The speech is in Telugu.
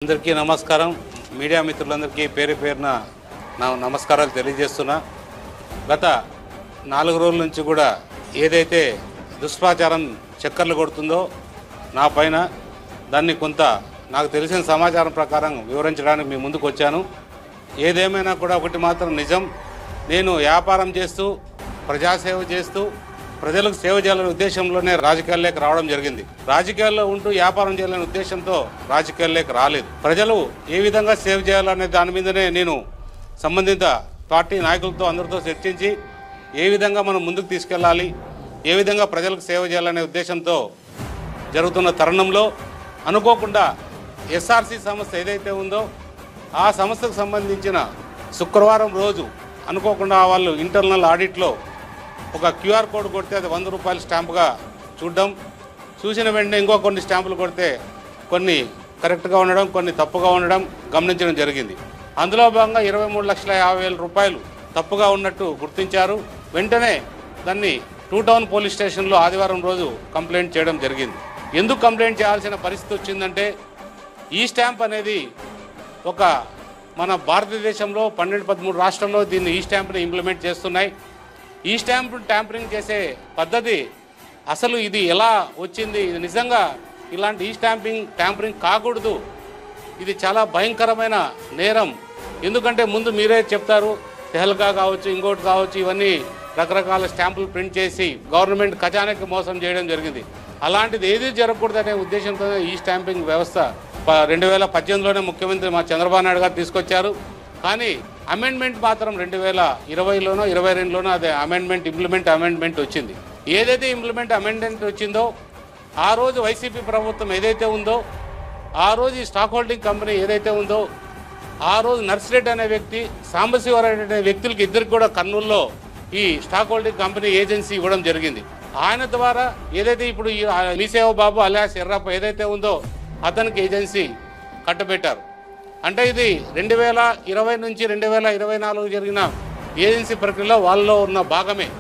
అందరికీ నమస్కారం. మీడియా మిత్రులందరికీ పేరు పేరున నా నమస్కారాలు తెలియజేస్తున్నా. గత 4 రోజుల నుంచి కూడా ఏదైతే దుష్ప్రచారం చక్కర్లు కొడుతుందో నా పైన, దాన్ని కొంత నాకు తెలిసిన సమాచారం ప్రకారం వివరించడానికి మీ ముందుకు వచ్చాను. ఏదేమైనా కూడా ఒకటి మాత్రం నిజం, నేను వ్యాపారం చేస్తూ ప్రజాసేవ చేస్తూ ప్రజలకు సేవ చేయాలనే ఉద్దేశంలోనే రాజకీయాల్లోకి రావడం జరిగింది. రాజకీయాల్లో ఉంటూ వ్యాపారం చేయాలనే ఉద్దేశంతో రాజకీయాల్లోకి రాలేదు. ప్రజలు ఏ విధంగా సేవ చేయాలనే దాని మీదనే నేను సంబంధిత పార్టీ నాయకులతో అందరితో చర్చించి ఏ విధంగా మనం ముందుకు తీసుకెళ్ళాలి, ఏ విధంగా ప్రజలకు సేవ చేయాలనే ఉద్దేశంతో జరుగుతున్న తరుణంలో అనుకోకుండా ఎస్ఆర్సి సంస్థ ఏదైతే ఉందో ఆ సంస్థకు సంబంధించిన శుక్రవారం రోజు అనుకోకుండా వాళ్ళు ఇంటర్నల్ ఆడిట్లో ఒక క్యూఆర్ కోడ్ కొడితే అది 100 రూపాయల స్టాంపుగా చూసిన వెంటనే ఇంకో కొన్ని స్టాంపులు కొడితే కొన్ని కరెక్ట్గా ఉండడం, కొన్ని తప్పుగా ఉండడం గమనించడం జరిగింది. అందులో భాగంగా 23,50,000 రూపాయలు తప్పుగా ఉన్నట్టు గుర్తించారు. వెంటనే దాన్ని 2 టౌన్ పోలీస్ స్టేషన్లో ఆదివారం రోజు కంప్లైంట్ చేయడం జరిగింది. ఎందుకు కంప్లైంట్ చేయాల్సిన పరిస్థితి వచ్చిందంటే, ఈ స్టాంప్ అనేది ఒక మన భారతదేశంలో 12-13 రాష్ట్రాల్లో దీన్ని ఈ స్టాంప్ని ఇంప్లిమెంట్ చేస్తున్నాయి. ఈ స్టాంప్ ట్యాంపరింగ్ చేసే పద్ధతి అసలు ఇది ఎలా వచ్చింది, ఇది నిజంగా ఇలాంటి ఈ ట్యాంపరింగ్ కాకూడదు, ఇది చాలా భయంకరమైన నేరం. ఎందుకంటే ముందు మీరే చెప్తారు, తెహల్కా కావచ్చు, ఇంకోటి కావచ్చు, ఇవన్నీ రకరకాల స్టాంపులు ప్రింట్ చేసి గవర్నమెంట్ ఖజానాకి మోసం చేయడం జరిగింది. అలాంటిది ఏది జరగకూడదనే ఉద్దేశంతో ఈ స్టాంపింగ్ వ్యవస్థ 2018లోనే ముఖ్యమంత్రి మా చంద్రబాబు నాయుడు గారు తీసుకొచ్చారు. కానీ అమెండ్మెంట్ మాత్రం 2020లోనో 2022లోనో అదే అమెండ్మెంట్ వచ్చింది. ఏదైతే అమెండ్మెంట్ వచ్చిందో ఆ రోజు వైసీపీ ప్రభుత్వం ఏదైతే ఉందో, ఆ రోజు ఈ స్టాక్ హోల్డింగ్ కంపెనీ ఏదైతే ఉందో, ఆ రోజు నర్సిరెడ్డి అనే వ్యక్తి, సాంబశివరావు అనే వ్యక్తులకి ఇద్దరికి కూడా కర్నూలులో ఈ స్టాక్ హోల్డింగ్ కంపెనీ ఏజెన్సీ ఇవ్వడం జరిగింది. ఆయన ద్వారా ఏదైతే ఇప్పుడు ఈ మీసేవ బాబు అలియాస్ ఎర్రప్ప ఏదైతే ఉందో అతనికి ఏజెన్సీ కట్టబెట్టారు. అంటే ఇది 2020 నుంచి 2024 జరిగిన ఏజెన్సీ ప్రక్రియలో వాళ్ళలో ఉన్న భాగమే.